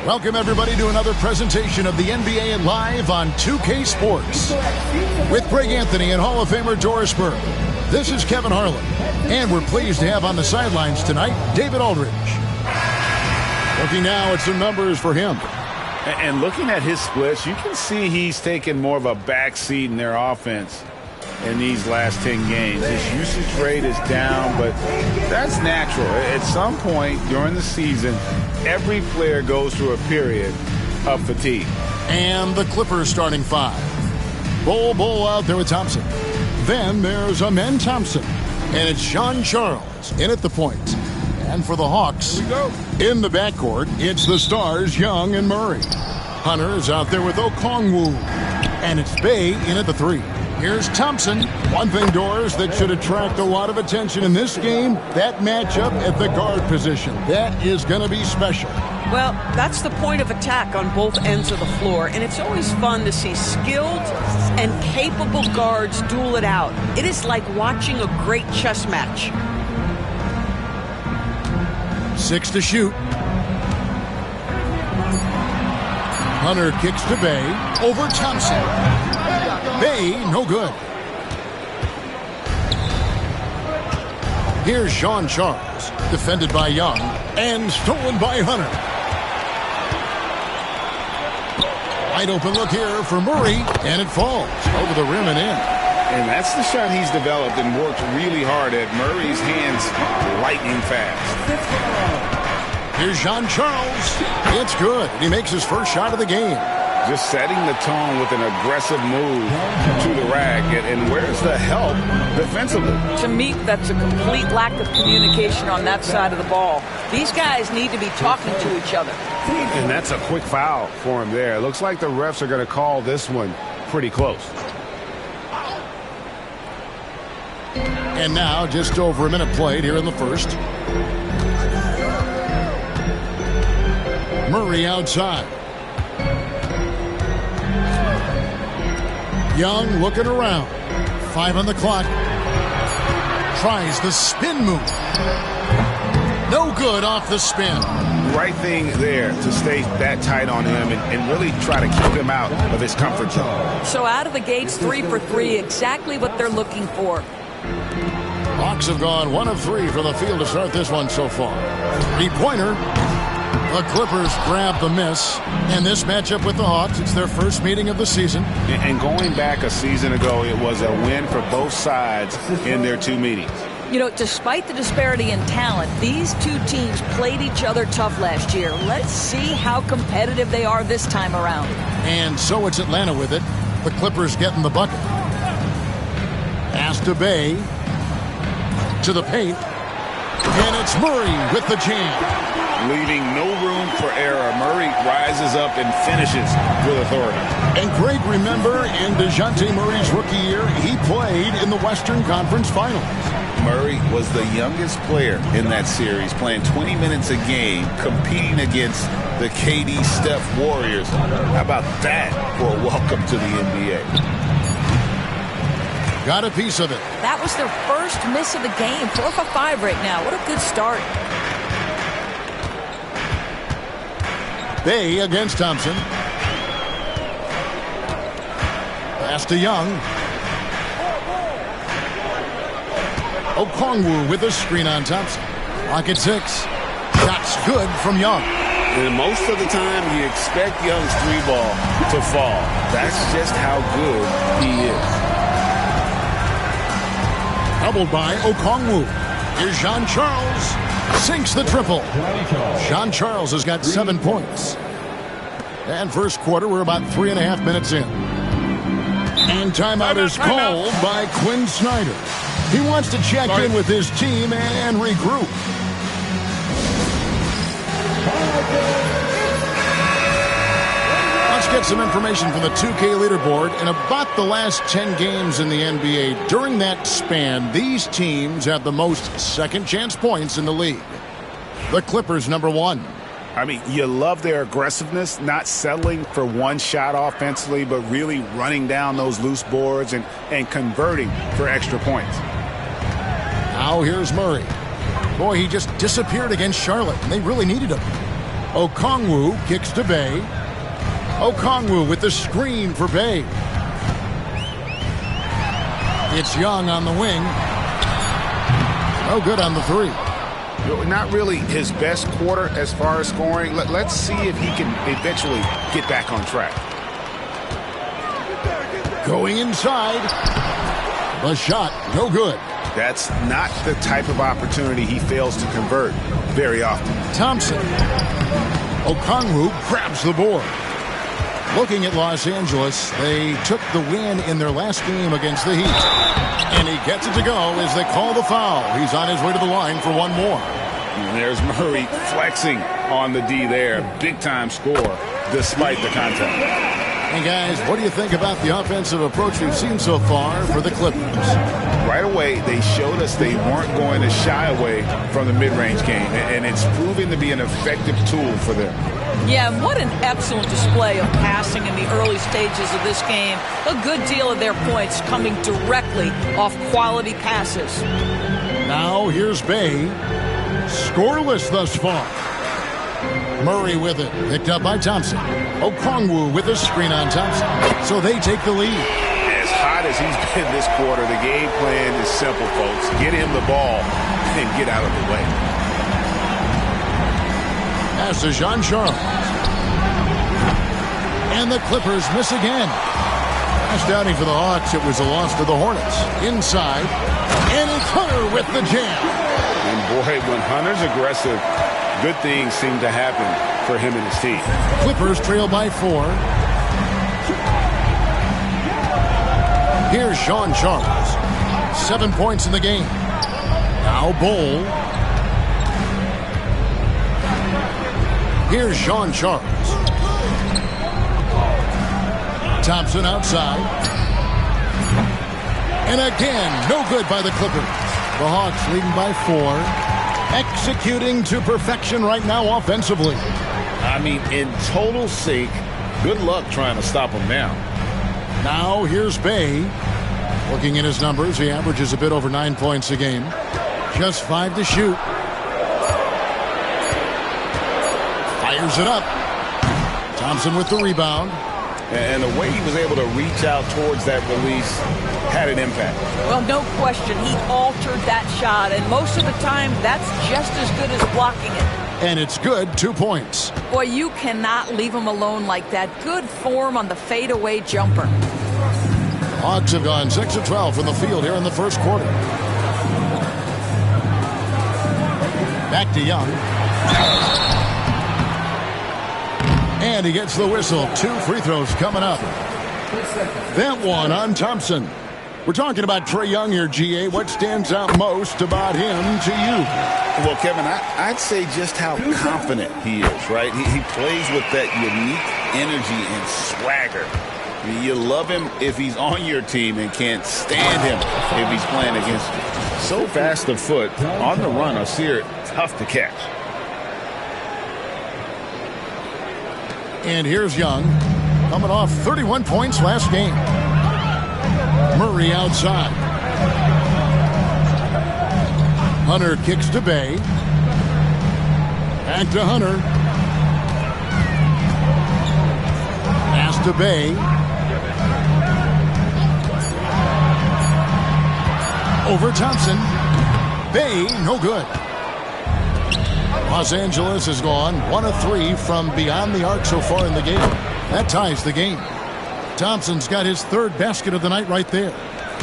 Welcome, everybody, to another presentation of the NBA Live on 2K Sports. With Greg Anthony and Hall of Famer Doris Burke, this is Kevin Harlan. And we're pleased to have on the sidelines tonight, David Aldridge. Looking now at some numbers for him. And looking at his splits, you can see he's taken more of a backseat in their offense in these last 10 games. His usage rate is down, but that's natural. At some point during the season, every player goes through a period of fatigue. And the Clippers starting five. Bol out there with Thompson. Then there's Amen Thompson. And it's Sean Charles in at the point. And for the Hawks, in the backcourt, it's the stars Young and Murray. Hunter is out there with Okongwu. And it's Bey in at the three. Here's Thompson. One thing, Doris, that should attract a lot of attention in this game, that matchup at the guard position. That is going to be special. Well, that's the point of attack on both ends of the floor, and it's always fun to see skilled and capable guards duel it out. It is like watching a great chess match. 6 to shoot. Hunter kicks to Bey. Over Thompson. Bey, no good. Here's Sean Charles, defended by Young, and stolen by Hunter. Wide open look here for Murray, and it falls over the rim and in. And that's the shot he's developed and worked really hard at. Murray's hands lightning fast. Here's Sean Charles. It's good. He makes his first shot of the game. Just setting the tone with an aggressive move to the rack. And where's the help defensively? To me, that's a complete lack of communication on that side of the ball. These guys need to be talking to each other. And that's a quick foul for him there. It looks like the refs are going to call this one pretty close. And now, just over a minute played here in the first. Murray outside. Young looking around. 5 on the clock. Tries the spin move. No good off the spin. Right thing there to stay that tight on him and really try to keep him out of his comfort zone. So out of the gates, 3 for 3, exactly what they're looking for. Hawks have gone 1 of 3 from the field to start this one so far. 3-pointer. The Clippers grab the miss. And this matchup with the Hawks, it's their first meeting of the season. And going back a season ago, it was a win for both sides in their 2 meetings. You know, despite the disparity in talent, these two teams played each other tough last year. Let's see how competitive they are this time around. And so it's Atlanta with it. The Clippers getting the bucket. Pass to Bey. To the paint. And it's Murray with the jam. Leaving no room for error. Murray rises up and finishes with authority. And Greg, remember, in DeJounte Murray's rookie year, he played in the Western Conference Finals. Murray was the youngest player in that series, playing 20 minutes a game, competing against the KD Steph Warriors. How about that for a welcome to the NBA? Got a piece of it. That was their first miss of the game. 4 for 5 right now. What a good start. Bey against Thompson. Pass to Young. Okongwu with a screen on Thompson. Lock at 6. Shots good from Young. And most of the time, you expect Young's 3-ball to fall. That's just how good he is. Doubled by Okongwu. Here's Sean Charles. Sinks the triple. Sean Charles has got 7 points. And first quarter, we're about 3.5 minutes in. And timeout is called by Quinn Snyder. He wants to check in with his team and regroup. Let's get some information from the 2K leaderboard. In about the last 10 games in the NBA, during that span, these teams have the most second-chance points in the league. The Clippers, number 1. I mean, you love their aggressiveness, not settling for one shot offensively, but really running down those loose boards and converting for extra points. Now here's Murray. Boy, he just disappeared against Charlotte, and they really needed him. Okongwu kicks to Bay. Okongwu with the screen for Bay. It's Young on the wing. No good on the three. Not really his best quarter as far as scoring. Let's see if he can eventually get back on track. Going inside. The shot, no good. That's not the type of opportunity he fails to convert very often. Thompson. Okongwu grabs the board. Looking at Los Angeles, they took the win in their last game against the Heat. And he gets it to go as they call the foul. He's on his way to the line for one more. And there's Murray flexing on the D there. Big-time score despite the contact. And guys, what do you think about the offensive approach we've seen so far for the Clippers? Right away, they showed us they weren't going to shy away from the mid-range game, and it's proving to be an effective tool for them. Yeah, and what an excellent display of passing in the early stages of this game. A good deal of their points coming directly off quality passes. Now here's Bay. Scoreless thus far. Murray with it. Picked up by Thompson. Okongwu with a screen on Thompson. So they take the lead. As hot as he's been this quarter, the game plan is simple, folks. Get him the ball and get out of the way. Pass to Jean Charles. And the Clippers miss again. Last outing for the Hawks, it was a loss to the Hornets. Inside. And it's Hunter with the jam. And boy, when Hunter's aggressive, good things seem to happen for him and his team. Clippers trail by 4. Here's Jean Charles. 7 points in the game. Now Bol. Here's Jean Charles. Thompson outside. And again, no good by the Clippers. The Hawks leading by 4. Executing to perfection right now offensively. I mean, in total sync. Good luck trying to stop him now. Now here's Bay. Looking at his numbers, he averages a bit over 9 points a game. Just 5 to shoot. Fires it up. Thompson with the rebound. And the way he was able to reach out towards that release had an impact. Well, no question. He altered that shot, and most of the time, that's just as good as blocking it. And it's good, 2 points. Boy, you cannot leave him alone like that. Good form on the fadeaway jumper. Hawks have gone 6 of 12 from the field here in the first quarter. Back to Young. And he gets the whistle. 2 free throws coming up. That one on Thompson. We're talking about Trae Young here, GA. What stands out most about him to you? Well, Kevin, I'd say just how confident he is, right? He plays with that unique energy and swagger. I mean, you love him if he's on your team and can't stand him if he's playing against you. So fast of foot, on the run, Asir, tough to catch. And here's Young, coming off 31 points last game. Murray outside. Hunter kicks to Bay. Back to Hunter. Pass to Bay. Over Thompson. Bay, no good. Los Angeles has gone 1 of 3 from beyond the arc so far in the game. That ties the game. Thompson's got his 3rd basket of the night right there.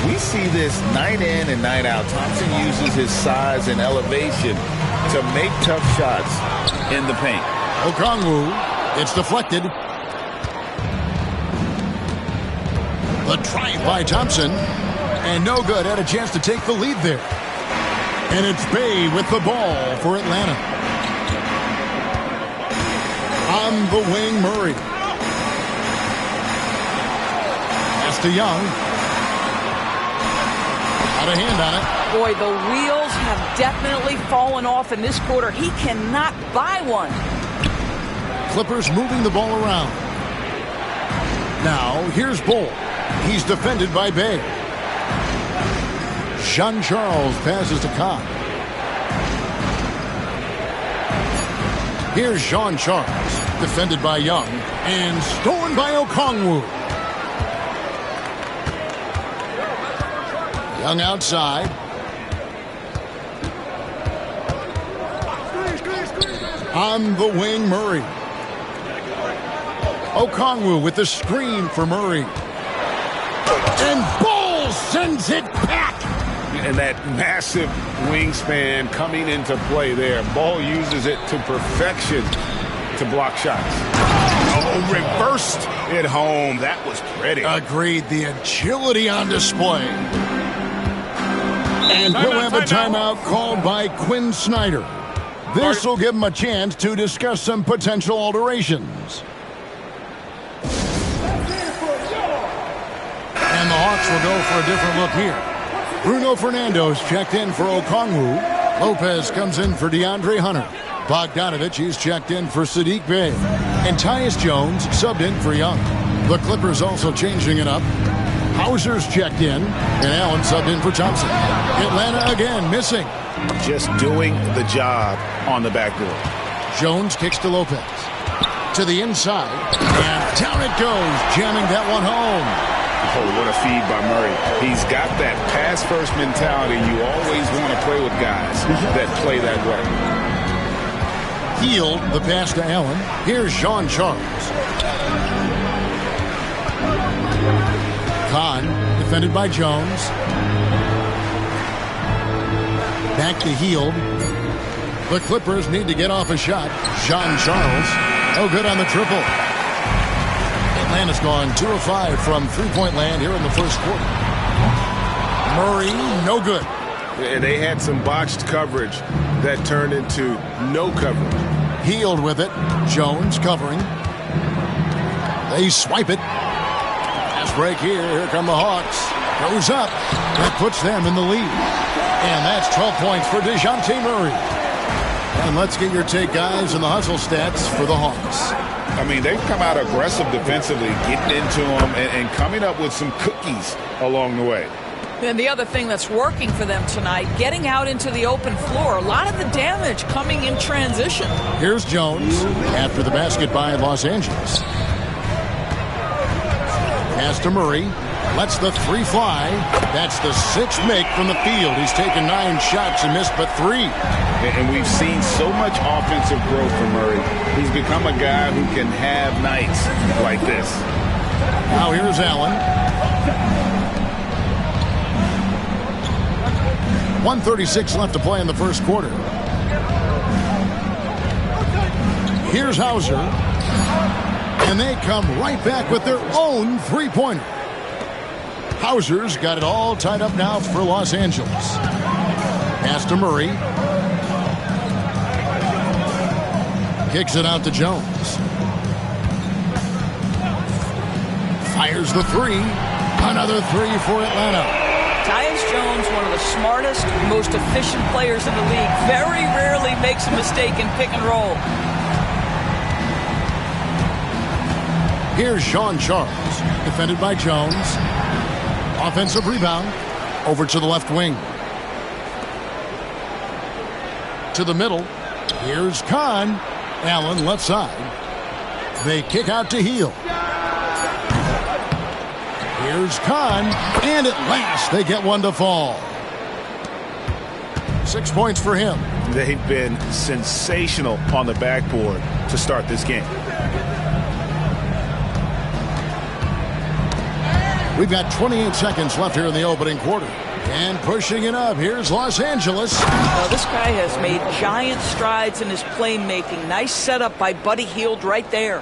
We see this night in and night out. Thompson uses his size and elevation to make tough shots in the paint. Okongwu, it's deflected. The drive by Thompson. And no good. Had a chance to take the lead there. And it's Bay with the ball for Atlanta. On the wing, Murray. Pass to Young. Got a hand on it. Boy, the wheels have definitely fallen off in this quarter. He cannot buy one. Clippers moving the ball around. Now, here's Bol. He's defended by Bay. Jean Charles passes to Cobb. Here's Sean Charles, defended by Young, and stolen by Okongwu. Young outside. On the wing, Murray. Okongwu with the screen for Murray. And Ball sends it back. And that massive wingspan coming into play there. Ball uses it to perfection to block shots. Oh, reversed it home. That was pretty. Agreed. The agility on display. And we'll have a timeout called by Quinn Snyder. This will give him a chance to discuss some potential alterations. And the Hawks will go for a different look here. Bruno Fernando's checked in for Okongwu. Lopez comes in for DeAndre Hunter. Bogdanovich is checked in for Sadiq Bey. And Tyus Jones subbed in for Young. The Clippers also changing it up. Hauser's checked in, and Allen subbed in for Thompson. Atlanta again missing. Just doing the job on the backboard. Jones kicks to Lopez. To the inside, and down it goes, jamming that one home. Oh, what a feed by Murray. He's got that pass-first mentality. You always want to play with guys that play that way. Healed the pass to Allen. Here's Sean Charles. Kahn, defended by Jones. Back to Healed. The Clippers need to get off a shot. Sean Charles. Oh, good on the triple. Atlanta's gone 2 of 5 from three-point land here in the first quarter. Murray, no good. And they had some botched coverage that turned into no coverage. Healed with it. Jones covering. They swipe it. Fast break here. Here come the Hawks. Goes up. That puts them in the lead. And that's 12 points for DeJounte Murray. And let's get your take, guys, on the hustle stats for the Hawks. I mean, they've come out aggressive defensively, getting into them and coming up with some cookies along the way. And the other thing that's working for them tonight, getting out into the open floor. A lot of the damage coming in transition. Here's Jones after the basket by Los Angeles. Pass to Murray. Lets the three fly. That's the 6th make from the field. He's taken 9 shots and missed but 3. And we've seen so much offensive growth from Murray. He's become a guy who can have nights like this. Now here's Allen. 1:36 left to play in the first quarter. Here's Hauser. And they come right back with their own three-pointer. Hauser's got it all tied up now for Los Angeles. Pass to Murray. Kicks it out to Jones. Fires the 3. Another 3 for Atlanta. Tyus Jones, one of the smartest, most efficient players in the league, very rarely makes a mistake in pick and roll. Here's Sean Charles, defended by Jones. Offensive rebound. Over to the left wing. To the middle. Here's Kahn. Allen left side. They kick out to Heal. Here's Kahn. And at last they get one to fall. 6 points for him. They've been sensational on the backboard to start this game. We've got 28 seconds left here in the opening quarter. And pushing it up, here's Los Angeles. This guy has made giant strides in his playmaking. Nice setup by Buddy Hield right there.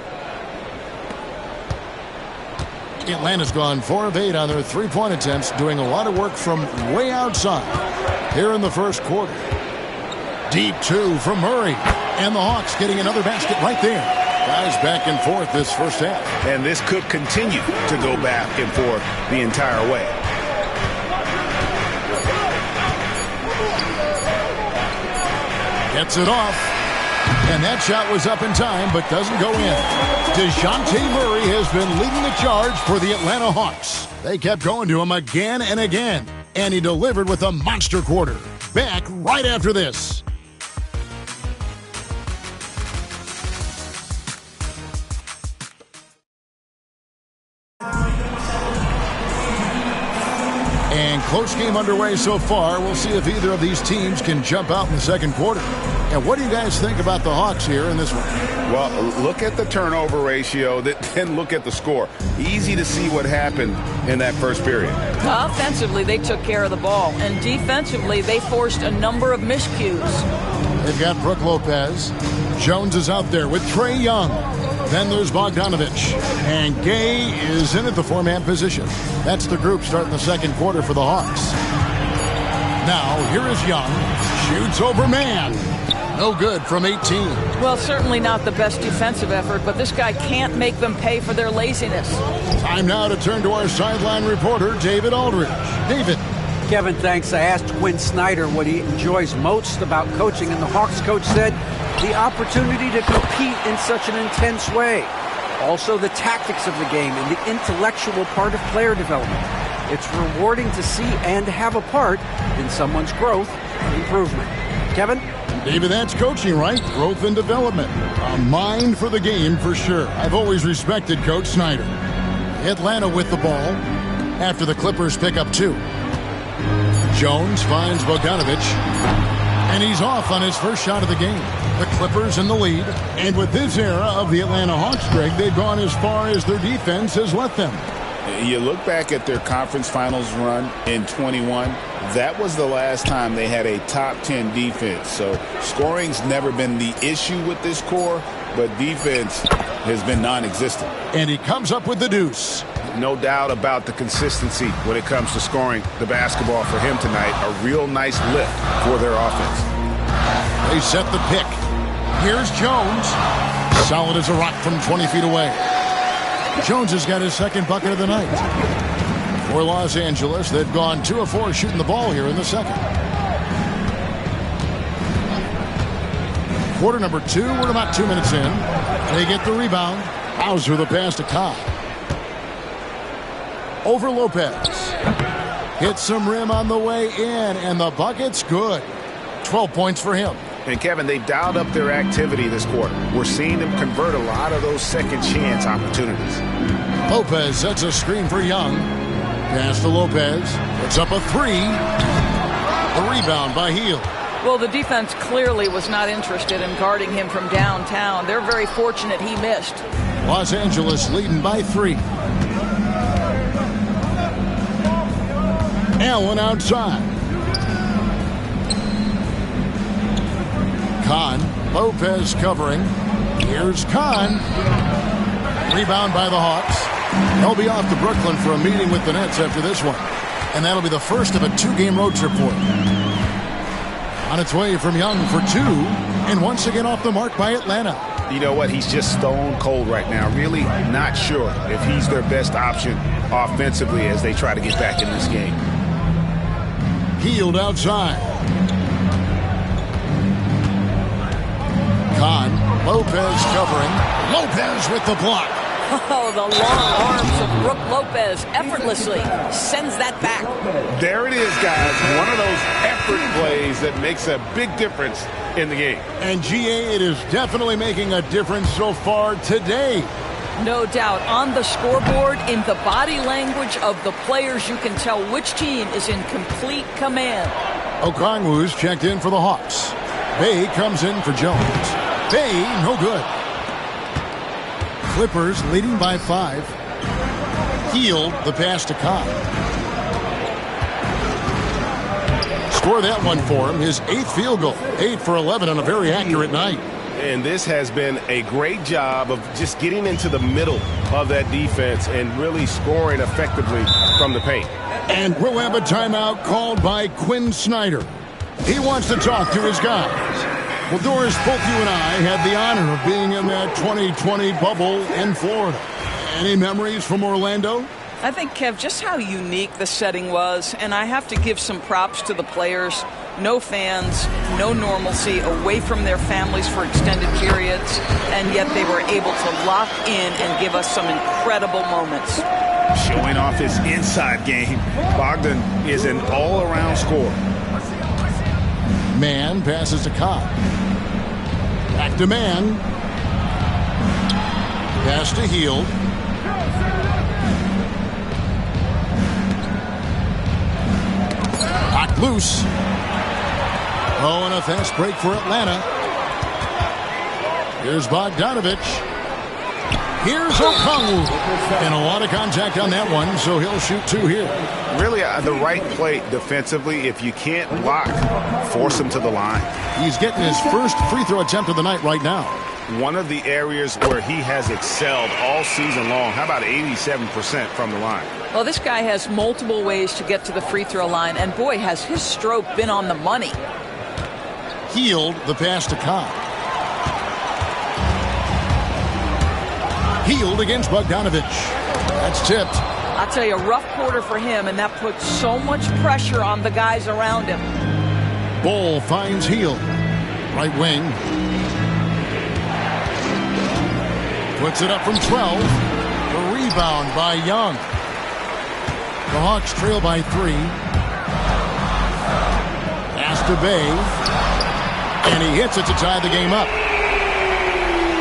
Atlanta's gone 4 of 8 on their three-point attempts, doing a lot of work from way outside here in the first quarter. Deep 2 from Murray. And the Hawks getting another basket right there. Guys back and forth this first half. And this could continue to go back and forth the entire way. Gets it off. And that shot was up in time, but doesn't go in. DeJounte Murray has been leading the charge for the Atlanta Hawks. They kept going to him again and again. And he delivered with a monster quarter. Back right after this. close game underway so far. We'll see if either of these teams can jump out in the second quarter. And what do you guys think about the Hawks here in this one? Well, look at the turnover ratio, then look at the score. Easy to see what happened in that first period. Offensively, they took care of the ball, and defensively, they forced a number of miscues. They've got Brook Lopez. Jones is out there with Trae Young. Then there's Bogdanovich. And Gay is in at the four-man position. That's the group starting the second quarter for the Hawks. Now, here is Young. Shoots over man. No good from 18. Well, certainly not the best defensive effort, but this guy can't make them pay for their laziness. Time now to turn to our sideline reporter, David Aldridge. David. Kevin, thanks. I asked Quinn Snyder what he enjoys most about coaching, and the Hawks coach said the opportunity to compete in such an intense way. Also, the tactics of the game and the intellectual part of player development. It's rewarding to see and have a part in someone's growth and improvement. Kevin? David, that's coaching, right? Growth and development. A mind for the game for sure. I've always respected Coach Snyder. Atlanta with the ball after the Clippers pick up 2. Jones finds Bogdanovich, and he's off on his first shot of the game. The Clippers in the lead, and with this era of the Atlanta Hawks, Greg, they've gone as far as their defense has let them. You look back at their conference finals run in 21, that was the last time they had a top 10 defense. So scoring's never been the issue with this core, but defense has been non-existent. And he comes up with the deuce. No doubt about the consistency when it comes to scoring the basketball for him tonight. A real nice lift for their offense. They set the pick. Here's Jones. Solid as a rock from 20 feet away. Jones has got his second bucket of the night. For Los Angeles, they've gone 2 of 4 shooting the ball here in the second. Quarter number 2, we're about 2 minutes in. They get the rebound. Hauser the pass to Cobb. Over Lopez. Hits some rim on the way in, and the bucket's good. 12 points for him. And Kevin, they've dialed up their activity this quarter. We're seeing them convert a lot of those second chance opportunities. Lopez sets a screen for Young. Pass to Lopez. Puts up a 3. The rebound by Hield. Well, the defense clearly was not interested in guarding him from downtown. They're very fortunate he missed. Los Angeles leading by 3. Allen outside. Kahn. Lopez covering. Here's Kahn. Rebound by the Hawks. They'll be off to Brooklyn for a meeting with the Nets after this one. And that'll be the first of a 2-game road trip for them. On its way from Young for 2. And once again off the mark by Atlanta. You know what? He's just stone cold right now. Really not sure if he's their best option offensively as they try to get back in this game. Hield outside. Kahn. Lopez covering. Lopez with the block. Oh, the long arms of Brook Lopez effortlessly sends that back. There it is, guys. One of those effort plays that makes a big difference in the game. And GA, it is definitely making a difference so far today. No doubt. On the scoreboard, in the body language of the players, you can tell which team is in complete command. Okongwu's checked in for the Hawks. Bay comes in for Jones. Bay, no good. Clippers leading by 5. Hield the pass to Cobb. Score that one for him. His 8th field goal. 8 for 11 on a very accurate night. And this has been a great job of just getting into the middle of that defense and really scoring effectively from the paint. And we'll have a timeout called by Quinn Snyder. He wants to talk to his guys. Well, Doris, both you and I had the honor of being in that 2020 bubble in Florida. Any memories from Orlando? I think, Kev, just how unique the setting was, and I have to give some props to the players. No fans, no normalcy, away from their families for extended periods, and yet they were able to lock in and give us some incredible moments. Showing off his inside game, Bogdan is an all-around scorer. Mann passes to Cobb. Back to Mann. Pass to Hield. Knocked loose. Oh, and a fast break for Atlanta. Here's Bogdanovich. Here's Okongwu. And a lot of contact on that one, so he'll shoot 2 here. Really the right play defensively. If you can't block, force him to the line. He's getting his first free throw attempt of the night right now. One of the areas where he has excelled all season long. How about 87% from the line? Well, this guy has multiple ways to get to the free throw line, and boy, has his stroke been on the money. Hield the pass to Kahn. Hield against Bogdanovich. That's tipped. I'll tell you, a rough quarter for him, and that puts so much pressure on the guys around him. Ball finds Hield. Right wing. Puts it up from 12. The rebound by Young. The Hawks trail by 3. Pass to Bey. And he hits it to tie the game up.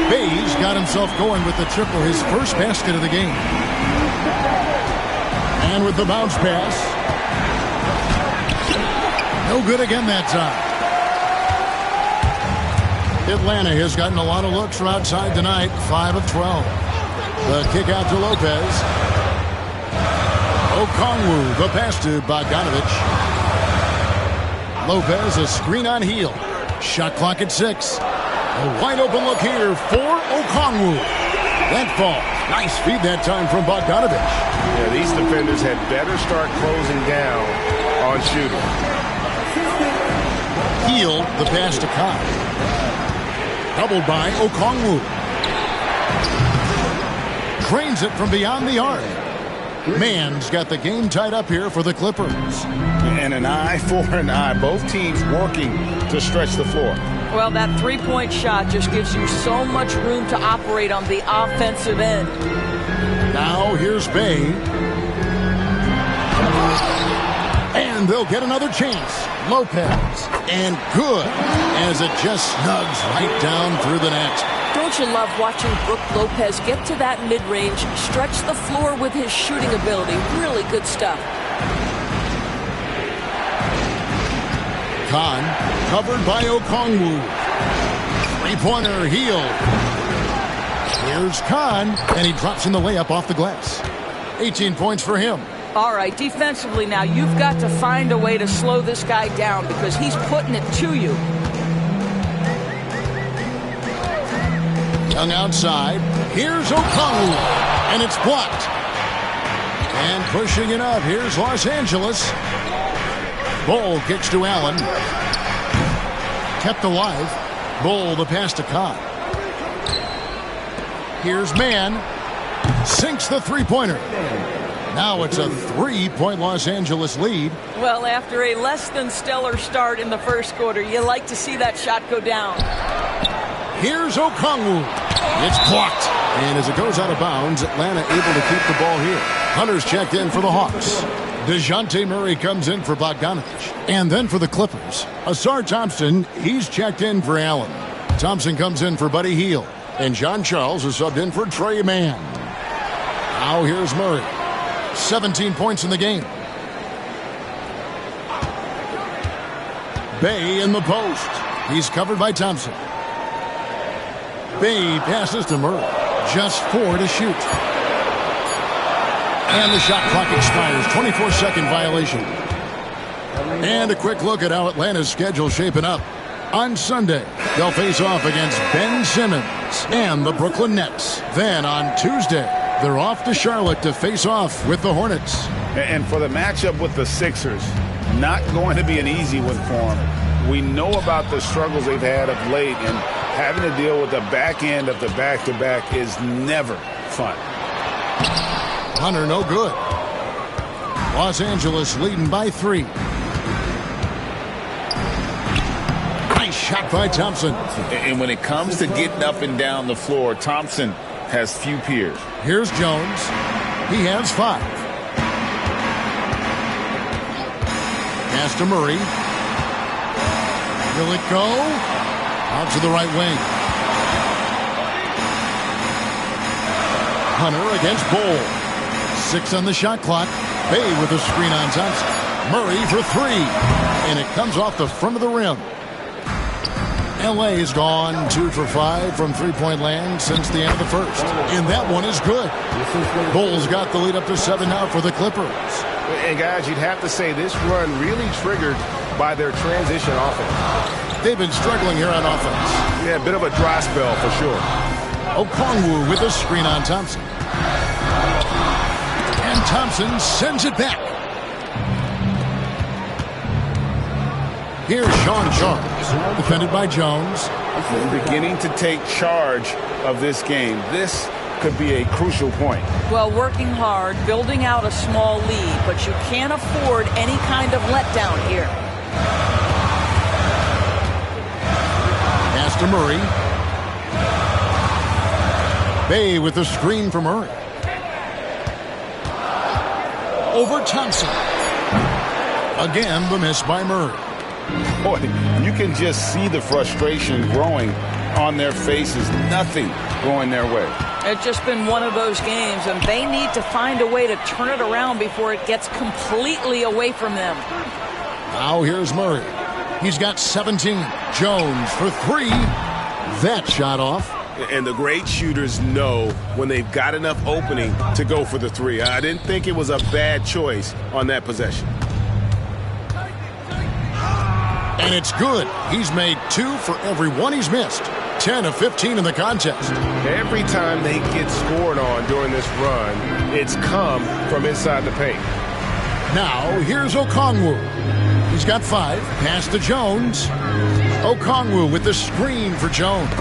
Bey's got himself going with the triple, his first basket of the game. And with the bounce pass. No good again that time. Atlanta has gotten a lot of looks from outside tonight, 5 of 12. The kick out to Lopez. Okongwu, the pass to Bogdanovich. Lopez, a screen on Hield. Shot clock at 6. A wide open look here for Okongwu. That falls. Nice feed that time from Bogdanovich. Yeah, these defenders had better start closing down on shooting. Hield the pass to Kahn. Doubled by Okongwu. Drains it from beyond the arc. Mann's got the game tied up here for the Clippers. And an eye for an eye. Both teams working to stretch the floor. Well, that three-point shot just gives you so much room to operate on the offensive end. Now here's Bey. And they'll get another chance. Lopez. And good, as it just snugs right down through the net. Don't you love watching Brook Lopez get to that mid-range, stretch the floor with his shooting ability? Really good stuff. Kahn, covered by Okongwu. Three-pointer, Hield. Here's Kahn, and he drops in the layup off the glass. 18 points for him. All right, defensively now, you've got to find a way to slow this guy down because he's putting it to you. Young outside. Here's Okongwu, and it's blocked. And pushing it up, here's Los Angeles. Ball kicks to Allen. Kept alive. Ball the pass to Kahn. Here's Mann. Sinks the three-pointer. Now it's a 3-point Los Angeles lead. Well, after a less than stellar start in the first quarter, you like to see that shot go down. Here's Okongwu. It's blocked. And as it goes out of bounds, Atlanta able to keep the ball here. Hunter's checked in for the Hawks. DeJounte Murray comes in for Bogdanovich. And then for the Clippers, Ausar Thompson, he's checked in for Allen. Thompson comes in for Buddy Hield. And John Charles is subbed in for Trey Mann. Now here's Murray. 17 points in the game. Bey in the post. He's covered by Thompson. Bey passes to Murray. Just 4 to shoot. And the shot clock expires. 24-second violation. And a quick look at how Atlanta's schedule shaping up. On Sunday, they'll face off against Ben Simmons and the Brooklyn Nets. Then on Tuesday, they're off to Charlotte to face off with the Hornets. And for the matchup with the Sixers, not going to be an easy one for them. We know about the struggles they've had of late, and having to deal with the back end of the back-to-back is never fun. Hunter, no good. Los Angeles leading by 3. Nice shot by Thompson. And when it comes to getting up and down the floor, Thompson has few peers. Here's Jones. He has 5. Pass to Murray. Will it go? Out to the right wing. Hunter against Bol. 6 on the shot clock. Bey with a screen on Thompson. Murray for three. And it comes off the front of the rim. LA's gone 2 for 5 from three-point land since the end of the first. And that one is good. Bulls got the lead up to 7 now for the Clippers. And guys, you'd have to say this run really triggered by their transition offense. They've been struggling here on offense. Yeah, a bit of a dry spell for sure. Okongwu with a screen on Thompson. And Thompson sends it back. Here's Sean Charles, defended by Jones. Beginning to take charge of this game. This could be a crucial point. Well, working hard, building out a small lead, but you can't afford any kind of letdown here. Pass to Murray. Bay with the screen for Murray. Over Thompson. Again, the miss by Murray. Boy, you can just see the frustration growing on their faces. Nothing going their way. It's just been one of those games, and they need to find a way to turn it around before it gets completely away from them. Now here's Murray. He's got 17. Jones for three. That shot off. And the great shooters know when they've got enough opening to go for the three. I didn't think it was a bad choice on that possession. And it's good. He's made 2 for every one he's missed. 10 of 15 in the contest. Every time they get scored on during this run, it's come from inside the paint. Now, here's Okongwu. He's got 5. Pass to Jones. Okongwu with the screen for Jones.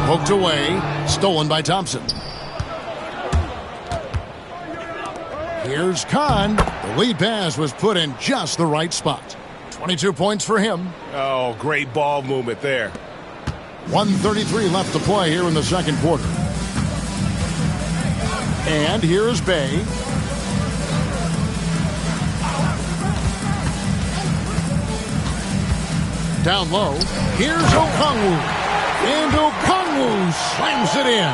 Poked away. Stolen by Thompson. Here's Kahn. The lead pass was put in just the right spot. 22 points for him. Oh, great ball movement there. 1:33 left to play here in the second quarter. And here's Bay. Down low. Here's Okongwu. And Okongwu slams it in.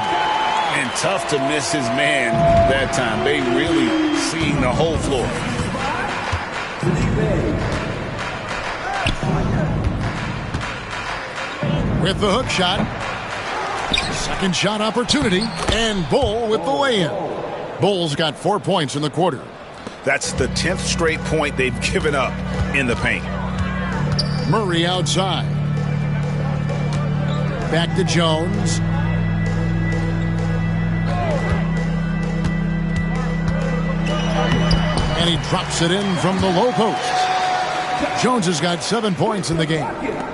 And tough to miss his man that time. Bay really seeing the whole floor. With the hook shot. Second shot opportunity. And Bull with the lay-in. Bulls got 4 points in the quarter. That's the 10th straight point they've given up in the paint. Murray outside. Back to Jones. And he drops it in from the low post. Jones has got 7 points in the game.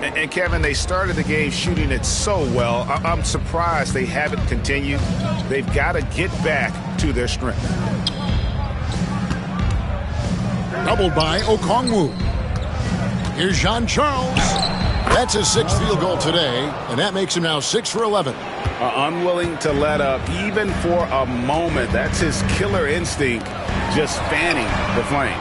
And Kevin, they started the game shooting it so well. I'm surprised they haven't continued. They've got to get back to their strength. Doubled by Okongwu. Here's Jean Charles. That's his 6th field goal today, and that makes him now 6 for 11. Unwilling to let up even for a moment. That's his killer instinct, just fanning the flame.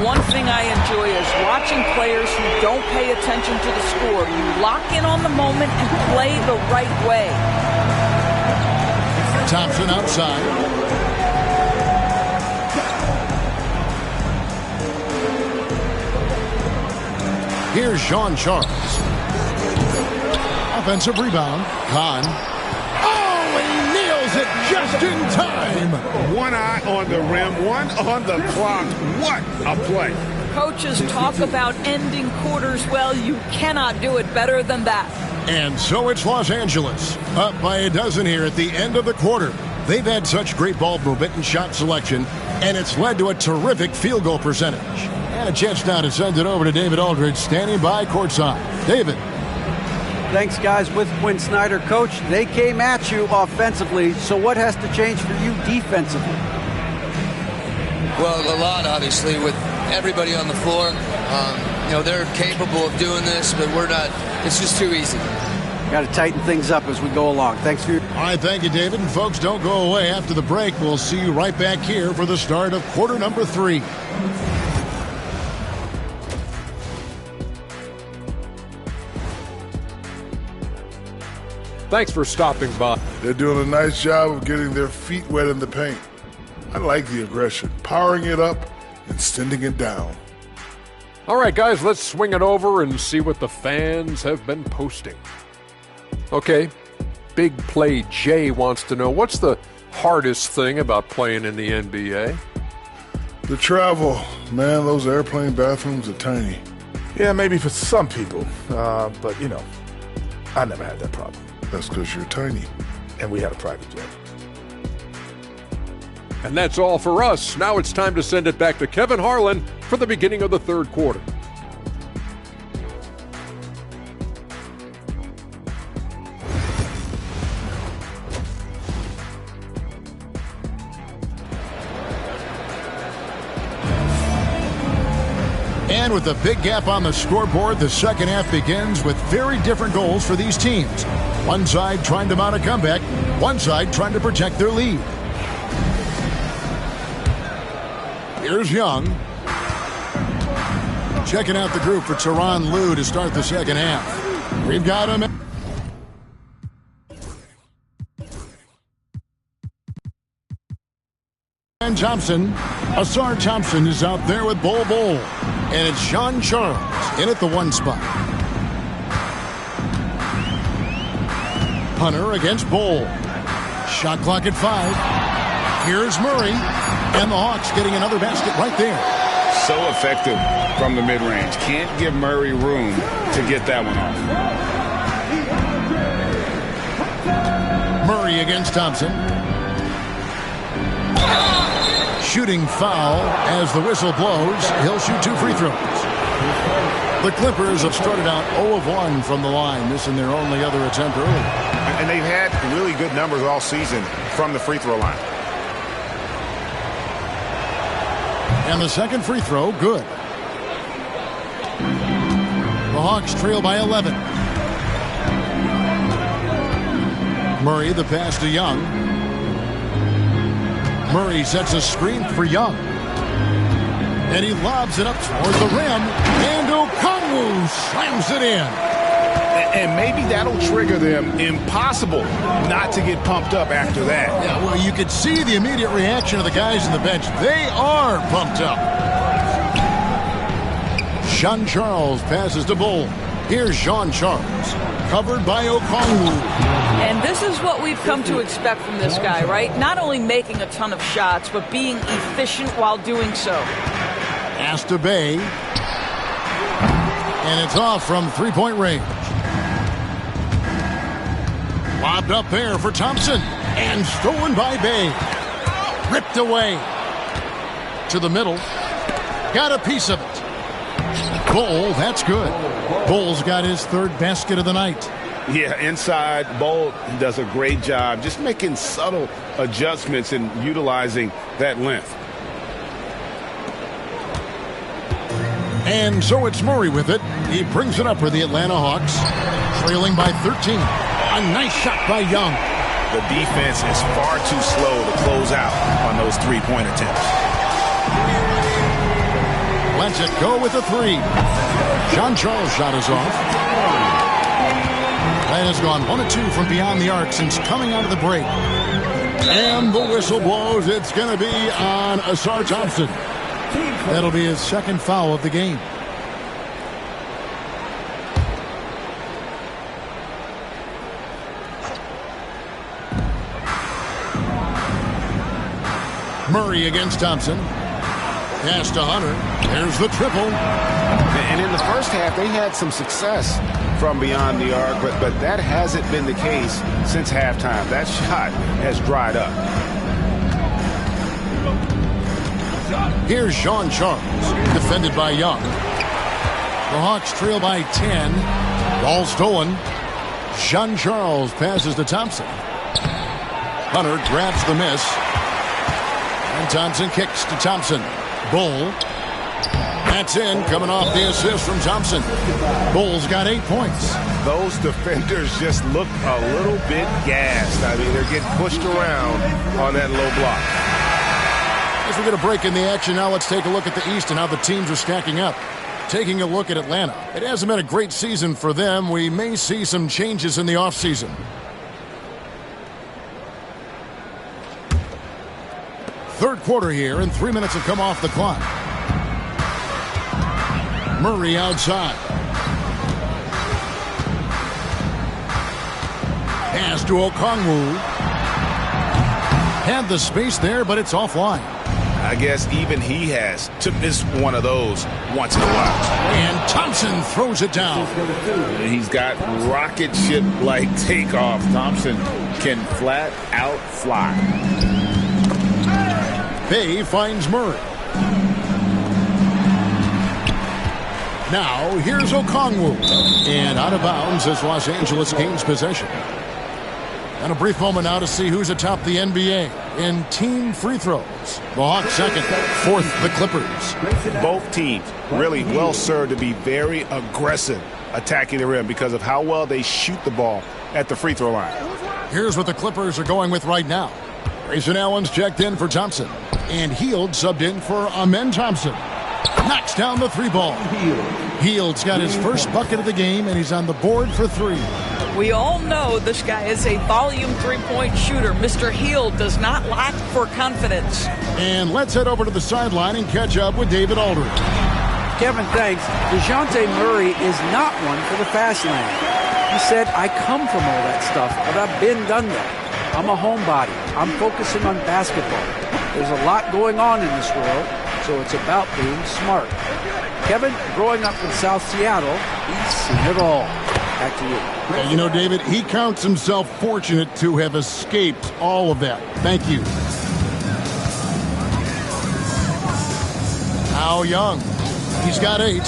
One thing I enjoy is watching players who don't pay attention to the score. You lock in on the moment and play the right way. Thompson outside. Here's Jean Charles. Offensive rebound. Kahn. Oh, he nails it just in time. One eye on the rim, one on the clock. What a play. Coaches talk about ending quarters well. You cannot do it better than that. And so it's Los Angeles, up by a dozen here at the end of the quarter. They've had such great ball movement and shot selection, and it's led to a terrific field goal percentage. And a chance now to send it over to David Aldridge, standing by courtside. David. Thanks, guys. With Quinn Snyder, Coach, they came at you offensively, so what has to change for you defensively? Well, a lot, obviously, with everybody on the floor. They're capable of doing this, but we're not. It's just too easy. Got to tighten things up as we go along. Thanks for your... All right, thank you, David. And folks, don't go away. After the break, we'll see you right back here for the start of quarter number 3. Thanks for stopping by. They're doing a nice job of getting their feet wet in the paint. I like the aggression, powering it up and sending it down. All right, guys, let's swing it over and see what the fans have been posting. Okay, Big Play Jay wants to know, what's the hardest thing about playing in the NBA? The travel. Man, those airplane bathrooms are tiny. Yeah, maybe for some people. But, you know, I never had that problem. That's because you're tiny. And we had a private jet. And that's all for us. Now it's time to send it back to Kevin Harlan for the beginning of the third quarter. And with a big gap on the scoreboard, the second half begins with very different goals for these teams. One side trying to mount a comeback, one side trying to protect their lead. Here's Young. Checking out the group for Tyronn Lue to start the second half. We've got him. And Thompson. Ausar Thompson is out there with Bol Bol. And it's Sean Charles in at the 1 spot. Hunter against Bol. Shot clock at 5. Here's Murray. And the Hawks getting another basket right there. So effective from the mid-range. Can't give Murray room to get that one off. Murray against Thompson. Shooting foul as the whistle blows. He'll shoot 2 free throws. The Clippers have started out 0 of 1 from the line, missing their only other attempt early. And they've had really good numbers all season from the free throw line. And the second free throw, good. The Hawks trail by 11. Murray, the pass to Young. Murray sets a screen for Young. And he lobs it up toward the rim. And Okongwu slams it in. And maybe that'll trigger them. Impossible not to get pumped up after that. Yeah, well, you could see the immediate reaction of the guys on the bench. They are pumped up. Sean Charles passes to Bol. Here's Sean Charles. Covered by Okongwu. And this is what we've come to expect from this guy, right? Not only making a ton of shots, but being efficient while doing so. Pass to Bey. And it's off from three-point range. Lobbed up there for Thompson. And stolen by Bey. Ripped away. To the middle. Got a piece of it. Bol, that's good. Bol's got his third basket of the night. Yeah, inside, Bol does a great job just making subtle adjustments and utilizing that length. And so it's Murray with it. He brings it up for the Atlanta Hawks, trailing by 13. A nice shot by Young. The defense is far too slow to close out on those three-point attempts. Lets it go with a 3. Sean Charles' shot is off. That has gone 1 of 2 from beyond the arc since coming out of the break. And the whistle blows. It's going to be on Ausar Thompson. That'll be his second foul of the game. Murray against Thompson. Pass to Hunter. There's the triple. And in the first half, they had some success from beyond the arc, but that hasn't been the case since halftime. That shot has dried up. Here's Sean Charles, defended by Young. The Hawks trail by 10. Ball stolen. Sean Charles passes to Thompson. Hunter grabs the miss. And Thompson kicks to Thompson. Bol. That's in, coming off the assist from Thompson. Bol's got 8 points. Those defenders just look a little bit gassed. I mean, they're getting pushed around on that low block. As we get a break in the action now, let's take a look at the East and how the teams are stacking up. Taking a look at Atlanta. It hasn't been a great season for them. We may see some changes in the offseason. Third quarter here, and 3 minutes have come off the clock. Murray outside. Pass to Okongwu. Had the space there, but it's offline. I guess even he has to miss one of those once in a while. And Thompson throws it down. He's got rocket ship-like takeoff. Thompson can flat out fly. Bay finds Murray. Now here's Okongwu. And out of bounds as Los Angeles gains possession. And a brief moment now to see who's atop the NBA in team free throws. The Hawks second, fourth the Clippers. Both teams really well served to be very aggressive attacking the rim because of how well they shoot the ball at the free throw line. Here's what the Clippers are going with right now. Grayson Allen's checked in for Thompson. And Hield subbed in for Amen Thompson. Knocks down the three ball. Hield's got his first bucket of the game, and he's on the board for three. We all know this guy is a volume three-point shooter. Mr. Hield does not lack for confidence. And let's head over to the sideline and catch up with David Aldridge. Kevin, thanks. DeJounte Murray is not one for the fast lane. He said, I come from all that stuff, but I've been done that. I'm a homebody. I'm focusing on basketball. There's a lot going on in this world, so it's about being smart. Kevin, growing up in South Seattle, he's seen it all. Back to you. You know, David, he counts himself fortunate to have escaped all of that. Thank you. Now Young. He's got 8.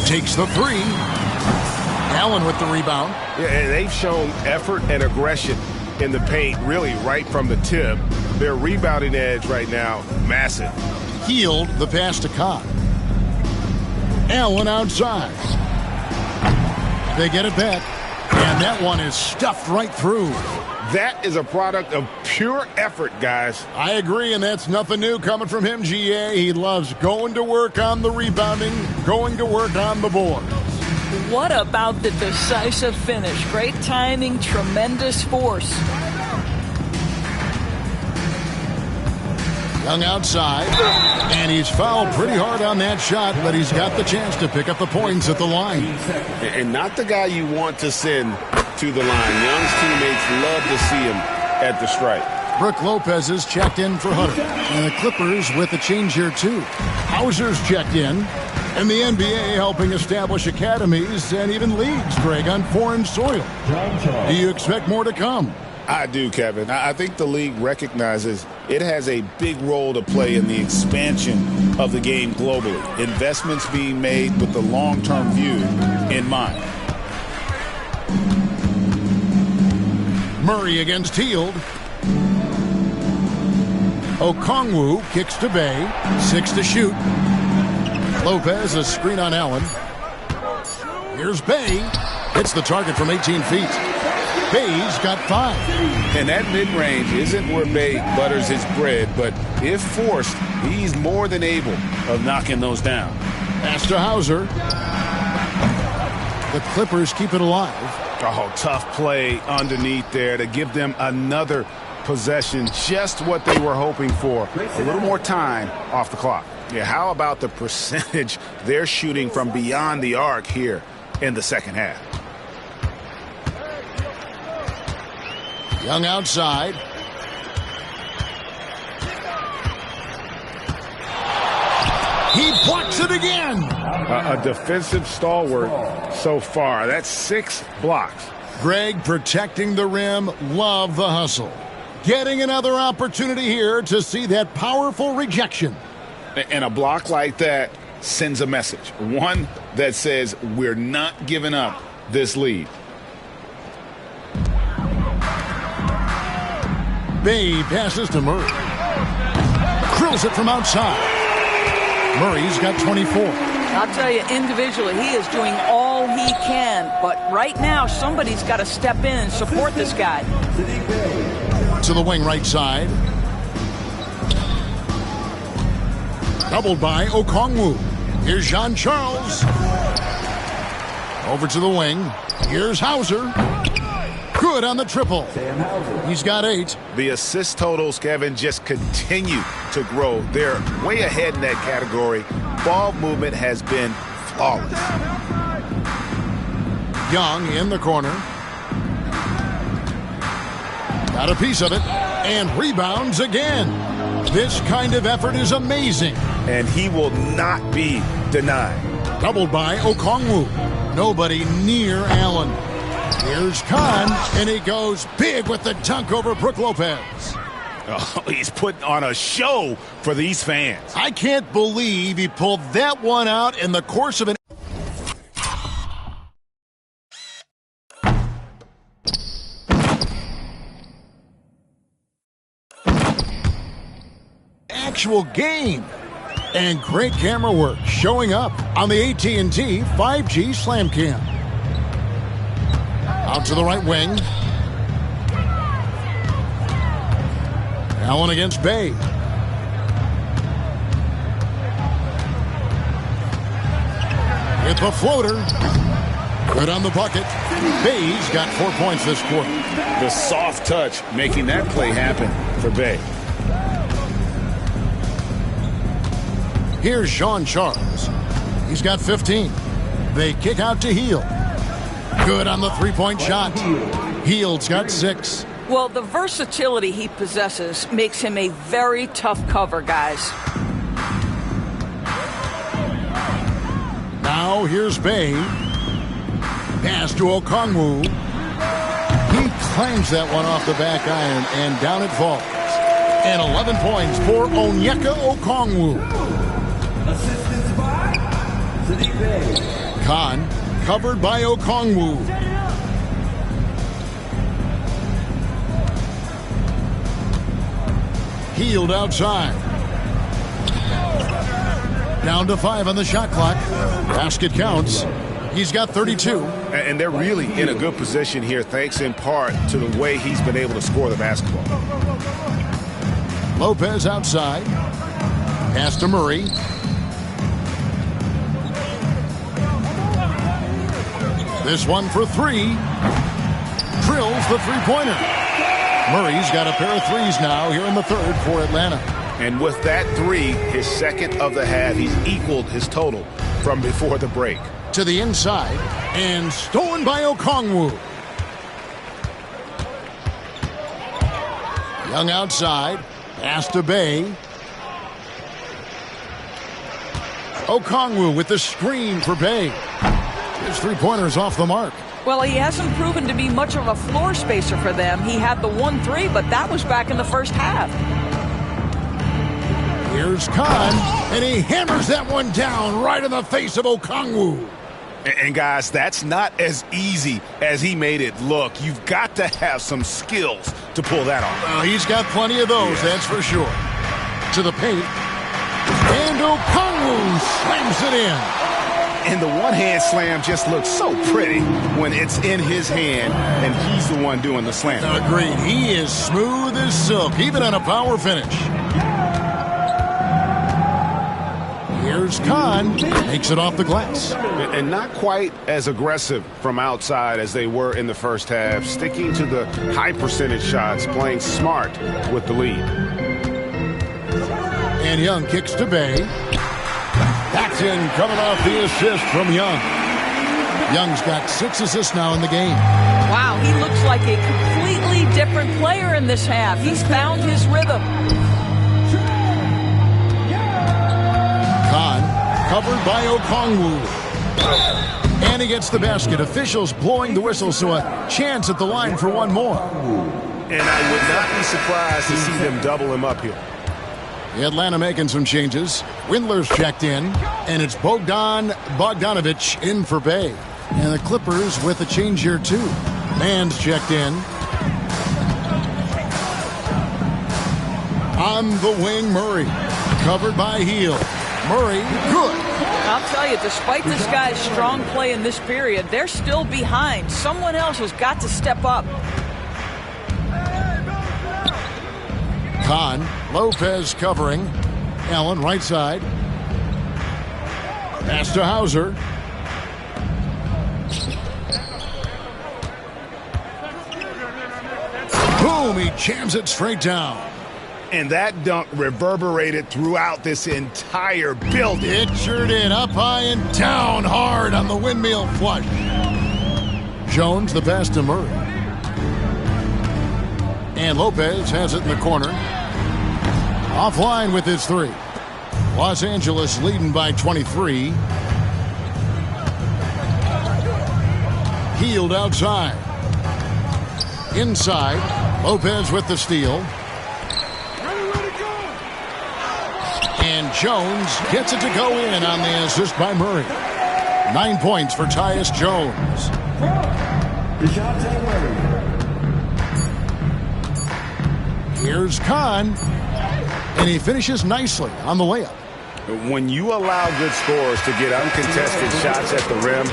Takes the 3. Allen with the rebound. Yeah, and they've shown effort and aggression in the paint, really right from the tip. Their rebounding edge right now, massive. Hield the pass to Cobb. Allen outside. They get it back, and that one is stuffed right through. That is a product of pure effort, guys. I agree, and that's nothing new coming from him, GA. He loves going to work on the rebounding, going to work on the board. What about the decisive finish? Great timing, tremendous force. Young outside, and he's fouled pretty hard on that shot, but he's got the chance to pick up the points at the line. And not the guy you want to send to the line. Young's teammates love to see him at the stripe. Brook Lopez is checked in for Hunter. And the Clippers with a change here, too. Hauser's checked in. And the NBA helping establish academies and even leagues, Greg, on foreign soil. Do you expect more to come? I do, Kevin. I think the league recognizes it has a big role to play in the expansion of the game globally. Investments being made with the long-term view in mind. Murray against Hield. Okongwu kicks to Bay. 6 to shoot. Lopez, a screen on Allen. Here's Bay. Hits the target from 18 feet. Bay's got 5. And that mid-range isn't where Bay butters his bread, but if forced, he's more than able of knocking those down. Pass to Hauser. The Clippers keep it alive. Oh, tough play underneath there to give them another possession, just what they were hoping for. A little more time off the clock. Yeah, how about the percentage they're shooting from beyond the arc here in the second half? Young outside. He blocks it again. A defensive stalwart so far. That's 6 blocks. Greg protecting the rim. Love the hustle. Getting another opportunity here to see that powerful rejection. And a block like that sends a message. One that says we're not giving up this lead. Bay passes to Murray. Drills it from outside. Murray's got 24. I'll tell you, individually, he is doing all he can. But right now, somebody's got to step in and support this guy. To the wing right side. Doubled by Okongwu. Here's Jean Charles. Over to the wing. Here's Hauser. Good on the triple. He's got 8. The assist totals, Kevin, just continue to grow. They're way ahead in that category. Ball movement has been flawless. Young in the corner. Got a piece of it and rebounds again. This kind of effort is amazing. And he will not be denied. Doubled by Okongwu. Nobody near Allen. Here's Khan, and he goes big with the dunk over Brook Lopez. Oh, he's putting on a show for these fans. I can't believe he pulled that one out in the course of an actual game. And great camera work showing up on the AT&T 5G Slam Cam. Out to the right wing. Allen against Bay. With the floater. Good on the bucket. Bay's got 4 points this quarter. The soft touch making that play happen for Bay. Here's Sean Charles. He's got 15. They kick out to Hield. Good on the three-point shot. Hield's got 6. Well, the versatility he possesses makes him a very tough cover, guys. Now here's Bay. Pass to Okongwu. He claims that one off the back iron, and down it falls. And 11 points for Onyeka Okongwu. Khan covered by Okongwu. Hield outside. Down to 5 on the shot clock. Basket counts. He's got 32. And they're really in a good position here, thanks in part to the way he's been able to score the basketball. Lopez outside. Pass to Murray. This one for 3. Drills the three-pointer. Murray's got a pair of threes now here in the third for Atlanta. And with that 3, his second of the half, he's equaled his total from before the break. To the inside, and stolen by Okongwu. Young outside, pass to Bay. Okongwu with the screen for Bay. His three-pointer is off the mark. Well, he hasn't proven to be much of a floor spacer for them. He had the 1-3, but that was back in the first half. Here's Khan, and he hammers that one down right in the face of Okongwu. And guys, that's not as easy as he made it look. You've got to have some skills to pull that off. Well, he's got plenty of those, that's for sure. To the paint. And Okongwu slams it in. And the one-hand slam just looks so pretty when it's in his hand and he's the one doing the slam. Agreed. He is smooth as silk, even on a power finish. Here's Khan. Makes it off the glass. And not quite as aggressive from outside as they were in the first half. Sticking to the high percentage shots, playing smart with the lead. And Young kicks to Bay. Paxton coming off the assist from Young. Young's got 6 assists now in the game. Wow, he looks like a completely different player in this half. He's found his rhythm. Khan covered by Okongwu. And he gets the basket. Officials blowing the whistle, so a chance at the line for one more. And I would not be surprised to see them double him up here. Atlanta making some changes. Windler's checked in, and it's Bogdan Bogdanovic in for Bay. And the Clippers with a change here, too. Man's checked in. On the wing, Murray. Covered by Hield. Murray, good. I'll tell you, despite this guy's strong play in this period, they're still behind. Someone else has got to step up. Khan, Lopez covering. Allen, right side. Pass to Boom, he jams it straight down. And that dunk reverberated throughout this entire building. It sure did. Up high and down hard on the windmill flush. Jones the pass to Murray. And Lopez has it in the corner. Offline with his three. Los Angeles leading by 23. Hield outside. Inside. Lopez with the steal. And Jones gets it to go in on the assist by Murray. 9 points for Tyus Jones. Here's Kahn. And he finishes nicely on the layup. When you allow good scorers to get uncontested shots at the rim,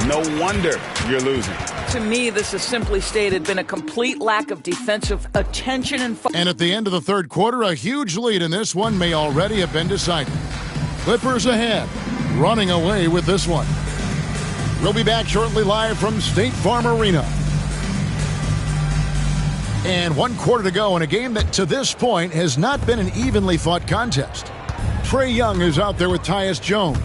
no wonder you're losing. To me, this has simply stated been a complete lack of defensive attention and at the end of the third quarter, a huge lead in this one may already have been decided. Clippers ahead, running away with this one. We'll be back shortly live from State Farm Arena. And 1 quarter to go in a game that to this point has not been an evenly fought contest. Trae Young is out there with Tyus Jones.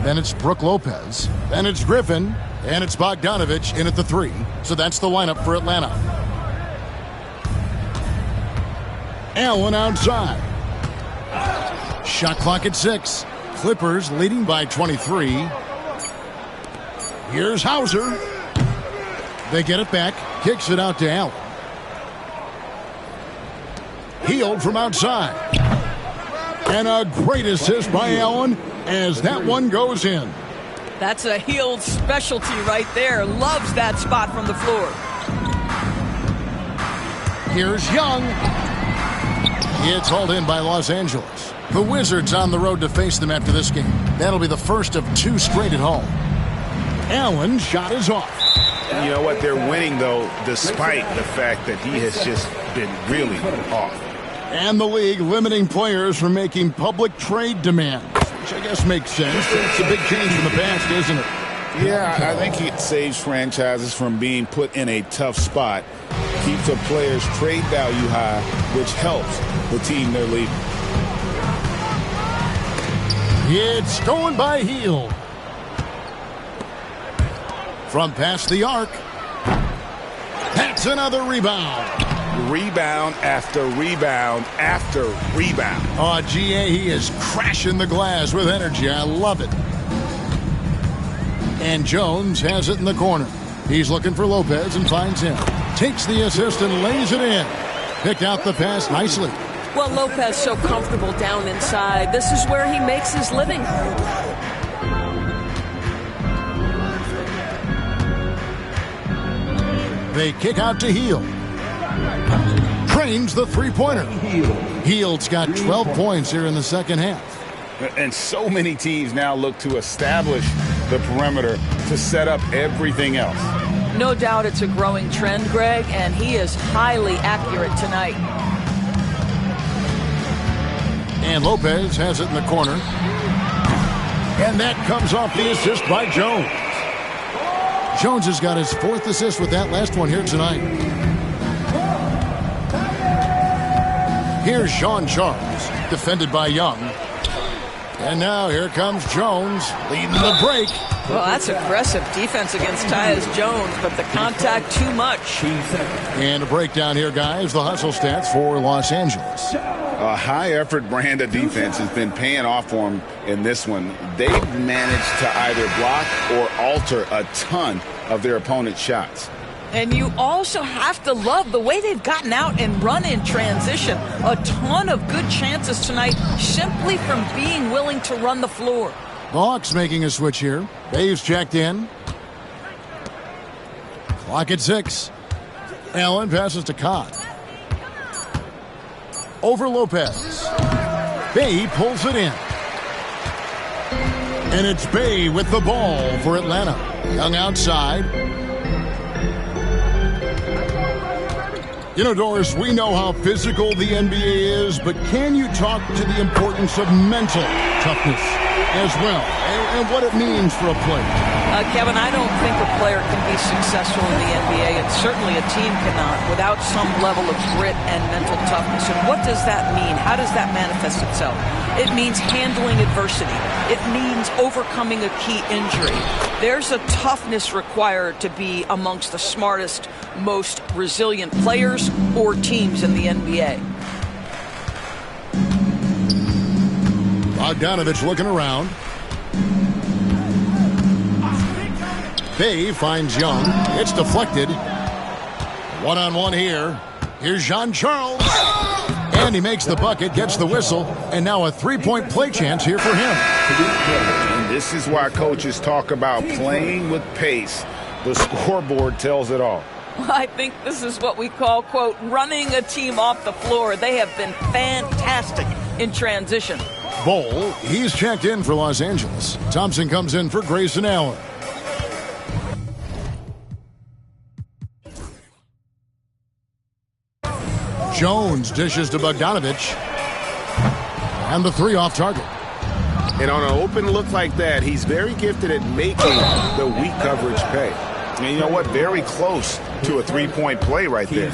Then it's Brook Lopez. Then it's Griffin. And it's Bogdanovich in at the three. So that's the lineup for Atlanta. Allen outside. Shot clock at 6. Clippers leading by 23. Here's Hauser. They get it back. Kicks it out to Allen. Hield from outside. And a great assist by Allen as that one goes in. That's a Hield specialty right there. Loves that spot from the floor. Here's Young. It's hauled in by Los Angeles. The Wizards on the road to face them after this game. That'll be the first of 2 straight at home. Allen's shot is off. You know what? They're winning, though, despite the fact that he has just been really off. And the league limiting players from making public trade demands, which I guess makes sense. It's a big change from the past, isn't it? Yeah, I think it saves franchises from being put in a tough spot. Keeps a player's trade value high, which helps the team they're leading. It's stolen by Hield. From past the arc. That's another rebound. Rebound after rebound after rebound. Oh, GA, he is crashing the glass with energy. I love it. And Jones has it in the corner. He's looking for Lopez and finds him. Takes the assist and lays it in. Picked out the pass nicely. Well, Lopez so comfortable down inside. This is where he makes his living. They kick out to Hield. Trains the three-pointer. Hield's got 12 points here in the second half. And so many teams now look to establish the perimeter to set up everything else. No doubt it's a growing trend, Greg, and he is highly accurate tonight. And Lopez has it in the corner. And that comes off the assist by Jones. Jones has got his 4th assist with that last one here tonight. Here's Sean Charles, defended by Young. And now here comes Jones, leading the break. Well, that's aggressive defense against Tyus Jones, but the contact too much. And a breakdown here, guys. The hustle stats for Los Angeles. A high-effort brand of defense has been paying off for them in this one. They've managed to either block or alter a ton of their opponent's shots. And you also have to love the way they've gotten out and run in transition. A ton of good chances tonight simply from being willing to run the floor. The Hawks making a switch here. Bays checked in. Clock at 6. Allen passes to Kahn. Over Lopez. Bay pulls it in. And it's Bay with the ball for Atlanta. Young outside. You know, Doris, we know how physical the NBA is, but can you talk to the importance of mental toughness? as well, and what it means for a player. Kevin, I don't think a player can be successful in the NBA, and certainly a team cannot, without some level of grit and mental toughness. And what does that mean? How does that manifest itself? It means handling adversity. It means overcoming a key injury. There's a toughness required to be amongst the smartest, most resilient players or teams in the NBA. Bogdanovich looking around. Bey finds Young. It's deflected. One-on-one here. Here's Jean-Charles. And he makes the bucket, gets the whistle, and now a three-point play chance here for him. And this is why coaches talk about playing with pace. The scoreboard tells it all. I think this is what we call, quote, running a team off the floor. They have been fantastic in transition. Bol, he's checked in for Los Angeles. Thompson comes in for Grayson Allen. Jones dishes to Bogdanovich. And the three off target. And on an open look like that, he's very gifted at making the weak coverage pay. And you know what? Very close to a three-point play right there.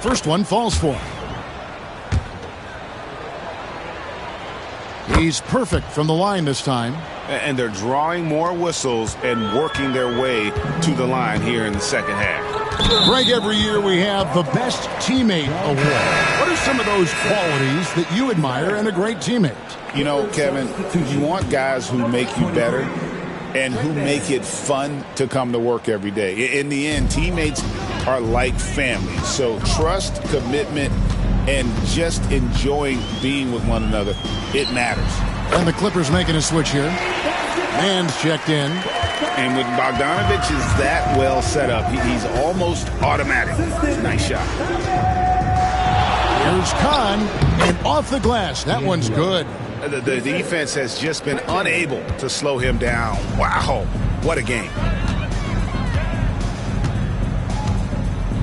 First one falls for him. He's perfect from the line this time. And they're drawing more whistles and working their way to the line here in the second half. Greg, every year we have the Best Teammate Award. What are some of those qualities that you admire in a great teammate? You know, Kevin, you want guys who make you better and who make it fun to come to work every day. In the end, teammates are like family. So trust, commitment, and just enjoying being with one another, it matters. And the Clippers making a switch here. Man's checked in. And with Bogdanovich is that well set up, he's almost automatic. Nice shot. Here's Khan, and off the glass. That one's good. The defense has just been unable to slow him down. Wow, what a game.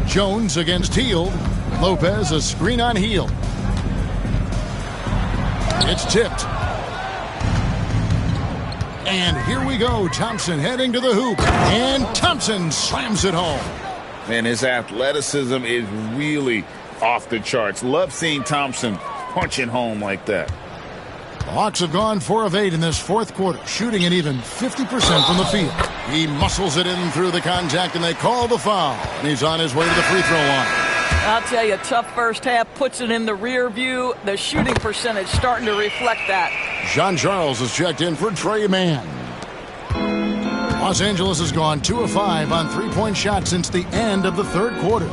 Jones against Hield. Lopez a screen on Hield. It's tipped. And here we go. Thompson heading to the hoop. And Thompson slams it home. Man, his athleticism is really off the charts. Love seeing Thompson punching home like that. The Hawks have gone 4 of 8 in this fourth quarter, shooting an even 50% from the field. He muscles it in through the contact, and they call the foul. And he's on his way to the free throw line. I'll tell you, tough first half, puts it in the rear view. The shooting percentage starting to reflect that. Jean-Charles is checked in for Trey Mann. Los Angeles has gone 2 of 5 on three-point shots since the end of the third quarter.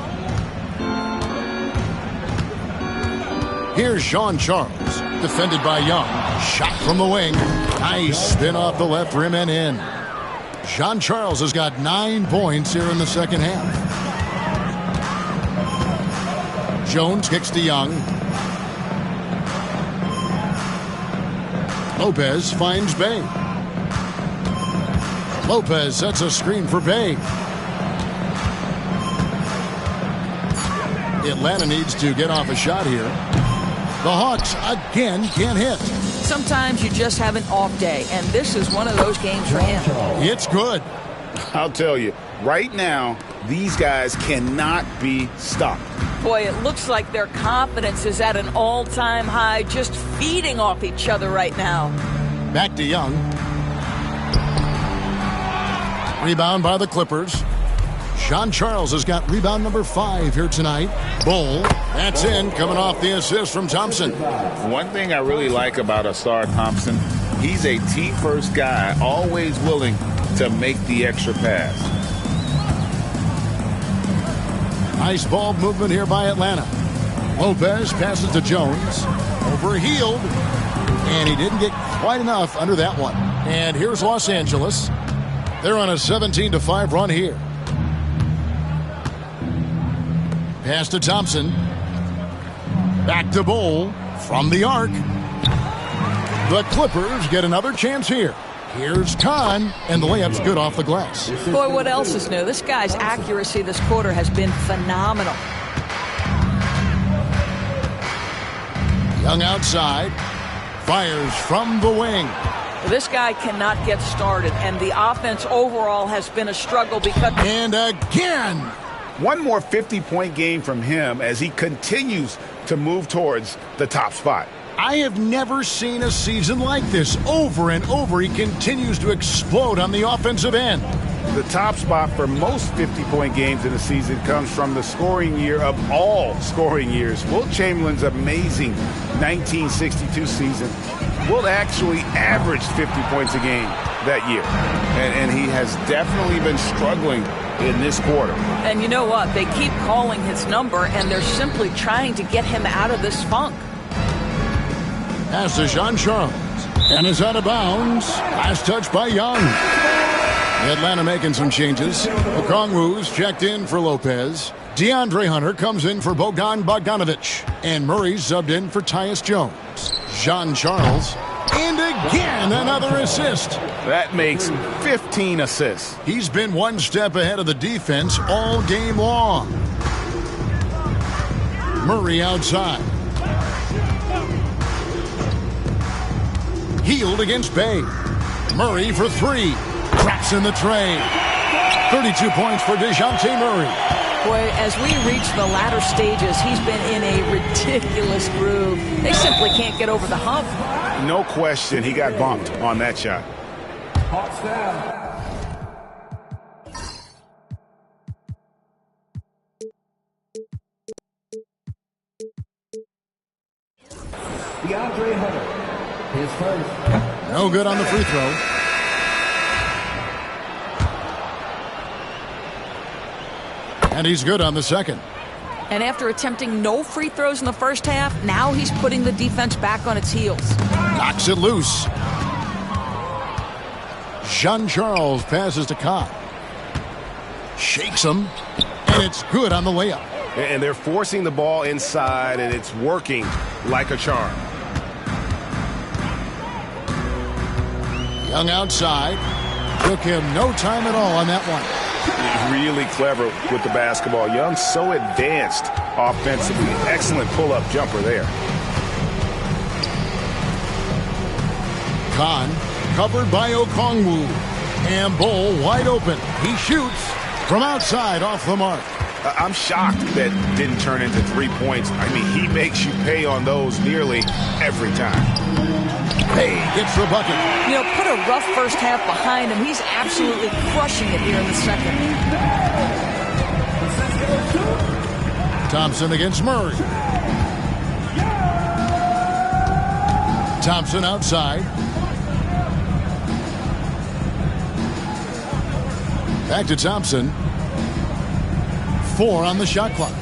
Here's Jean-Charles, defended by Young. Shot from the wing. Nice spin off the left rim and in. Jean-Charles has got 9 points here in the second half. Jones kicks to Young. Lopez finds Bey. Lopez sets a screen for Bey. Atlanta needs to get off a shot here. The Hawks again can't hit. Sometimes you just have an off day, and this is one of those games for him. It's good. I'll tell you, right now, these guys cannot be stopped. Boy, it looks like their confidence is at an all-time high, just feeding off each other right now. Back to Young. Rebound by the Clippers. Jean-Charles has got rebound number 5 here tonight. Bol, that's in, coming off the assist from Thompson. One thing I really like about Ausar Thompson, he's a team-first guy, always willing to make the extra pass. Nice ball movement here by Atlanta. Lopez passes to Jones. Over Hield. And he didn't get quite enough under that one. And here's Los Angeles. They're on a 17-5 run here. Pass to Thompson. Back to Bol from the arc. The Clippers get another chance here. Here's Khan, and the layup's good off the glass. Boy, what else is new? This guy's accuracy this quarter has been phenomenal. Young outside. Fires from the wing. This guy cannot get started, and the offense overall has been a struggle because... And again! One more 50-point game from him as he continues to move towards the top spot. I have never seen a season like this. Over and over, he continues to explode on the offensive end. The top spot for most 50-point games in a season comes from the scoring year of all scoring years. Wilt Chamberlain's amazing 1962 season. Wilt actually averaged 50 points a game that year. And he has definitely been struggling in this quarter. And you know what? They keep calling his number, and they're simply trying to get him out of this funk. Pass to Jean Charles. And is out of bounds. Last touch by Young. Atlanta making some changes. Okongwu's checked in for Lopez. DeAndre Hunter comes in for Bogdan Bogdanovic. And Murray subbed in for Tyus Jones. Jean Charles. And again, another assist. That makes 15 assists. He's been one step ahead of the defense all game long. Murray outside. Healed against Bay. Murray for three. Traps in the tray. 32 points for DeJounte Murray. Boy, as we reach the latter stages, he's been in a ridiculous groove. They simply can't get over the hump. No question, he got bumped on that shot. Hawks down. DeAndre Hunter, his first. No good on the free throw. And he's good on the second. And after attempting no free throws in the first half, now he's putting the defense back on its heels. Knocks it loose. Jean Charles passes to Kahn. Shakes him. And it's good on the layup. And they're forcing the ball inside, and it's working like a charm. Young outside. Took him no time at all on that one. Really clever with the basketball. Young so advanced offensively. Excellent pull-up jumper there. Kahn covered by Okongwu. And Bull wide open. He shoots from outside off the mark. I'm shocked that didn't turn into 3 points. I mean, he makes you pay on those nearly every time. Hey, gets the bucket. You know, put a rough first half behind him. He's absolutely crushing it here in the second. Thompson against Murray. Thompson outside. Back to Thompson. 4 on the shot clock.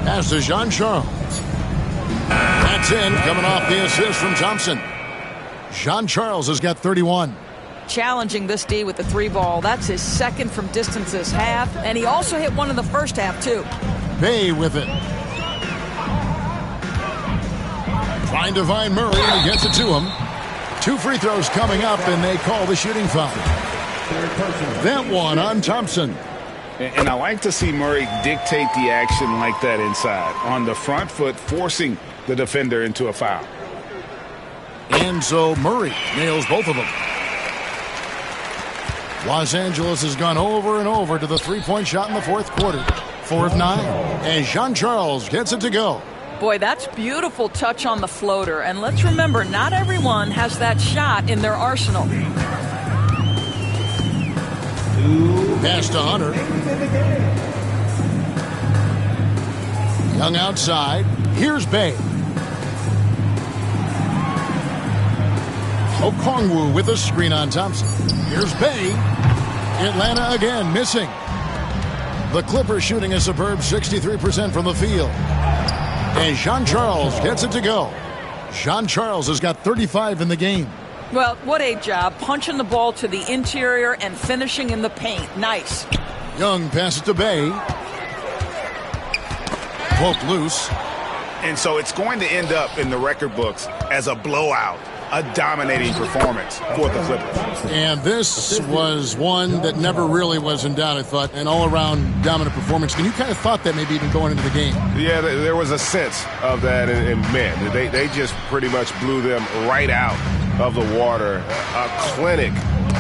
Pass to Jean Charles. That's in, coming off the assist from Thompson. Jean Charles has got 31. Challenging this D with the 3 ball. That's his second from distance this half. And he also hit one in the first half, too. Bay with it. Trying to find Murray, and he gets it to him. 2 free throws coming up, and they call the shooting foul. That one on Thompson. And I like to see Murray dictate the action like that inside. On the front foot, forcing the defender into a foul. And so Murray nails both of them. Los Angeles has gone over and over to the three-point shot in the fourth quarter. 4 of 9. And Jean Charles gets it to go. Boy, that's beautiful touch on the floater. And let's remember, not everyone has that shot in their arsenal. Pass to Hunter. Young outside. Here's Bay. Okongwu with a screen on Thompson. Here's Bay. Atlanta again missing. The Clippers shooting a superb 63% from the field. And Jean Charles gets it to go. Jean Charles has got 35 in the game. Well, what a job. Punching the ball to the interior and finishing in the paint. Nice. Young passes to Bay. Poke loose. And so it's going to end up in the record books as a blowout. a dominating performance for the Clippers. And this was one that never really was in doubt, I thought, an all-around dominant performance. And you kind of thought that maybe even going into the game. Yeah, there was a sense of that in men. They just pretty much blew them right out of the water. A clinic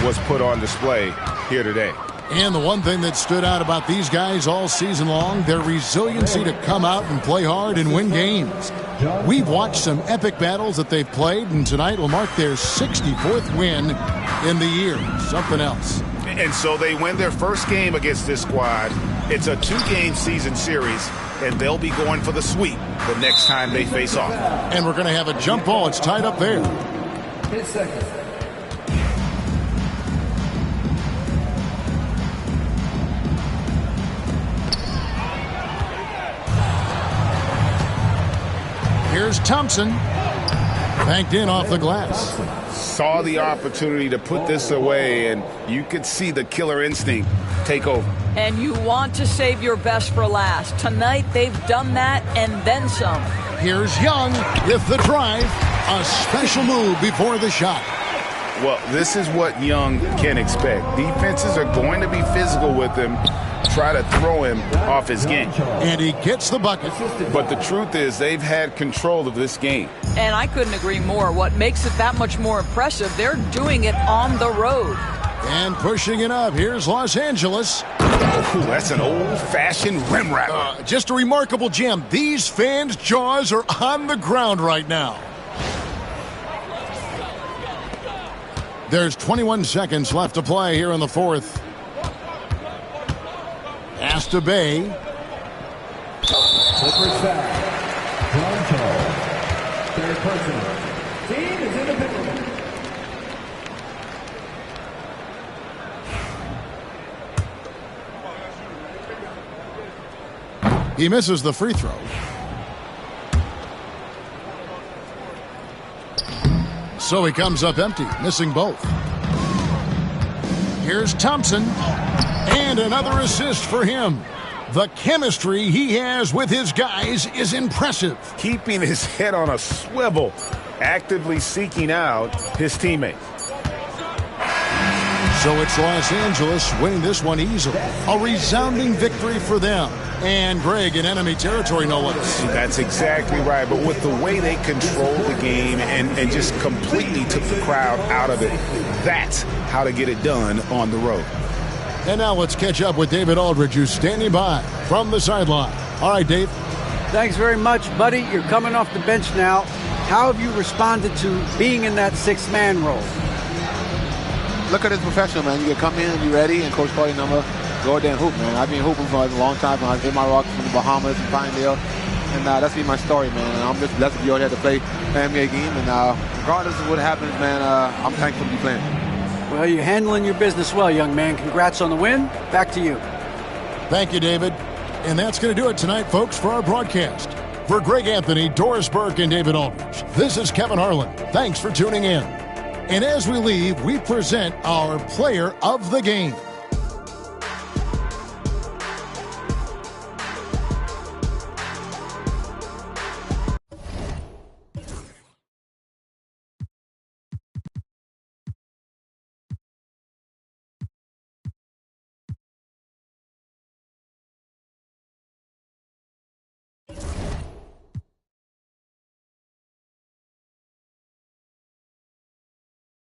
was put on display here today. And the one thing that stood out about these guys all season long, their resiliency to come out and play hard and win games. We've watched some epic battles that they've played, and tonight will mark their 64th win in the year. Something else. And so they win their first game against this squad. It's a 2-game season series, and they'll be going for the sweep the next time they face off. And we're going to have a jump ball. It's tied up there. 10 seconds. Here's Thompson. Banked in off the glass. Saw the opportunity to put this away, and you could see the killer instinct take over. And you want to save your best for last. Tonight, they've done that and then some. Here's Young with the drive. A special move before the shot. Well, this is what Young can expect. Defenses are going to be physical with him, try to throw him off his game. And he gets the bucket. But the truth is they've had control of this game. And I couldn't agree more. What makes it that much more impressive, they're doing it on the road. And pushing it up, here's Los Angeles. Oh, that's an old-fashioned rim wrapper. Just a remarkable gem. These fans' jaws are on the ground right now. There's 21 seconds left to play here in the fourth. Pass to Bay. Clippers foul. John Charles. Third personal. Team is in the penalty. He misses the free throw. So he comes up empty, missing both. Here's Thompson. And another assist for him. The chemistry he has with his guys is impressive. Keeping his head on a swivel, actively seeking out his teammates. So it's Los Angeles winning this one easily. A resounding victory for them. And Greg in enemy territory, no less. That's exactly right. But with the way they controlled the game and just completely took the crowd out of it, that's how to get it done on the road. And now let's catch up with David Aldridge, who's standing by from the sideline. All right, Dave. Thanks very much, buddy. You're coming off the bench now. How have you responded to being in that sixth-man role? Look at this professional, man. You can come in, be ready, and Coach Cardi number, go out there and hoop, man. I've been hooping for a long time. I was in my rock from the Bahamas and Pinedale, and that's been my story, man. And I'm just blessed to be out here to play an NBA game, and regardless of what happens, man, I'm thankful to be playing. Well, you're handling your business well, young man. Congrats on the win. Back to you. Thank you, David. And that's going to do it tonight, folks, for our broadcast. For Greg Anthony, Doris Burke, and David Aldridge, this is Kevin Harlan. Thanks for tuning in. And as we leave, we present our player of the game.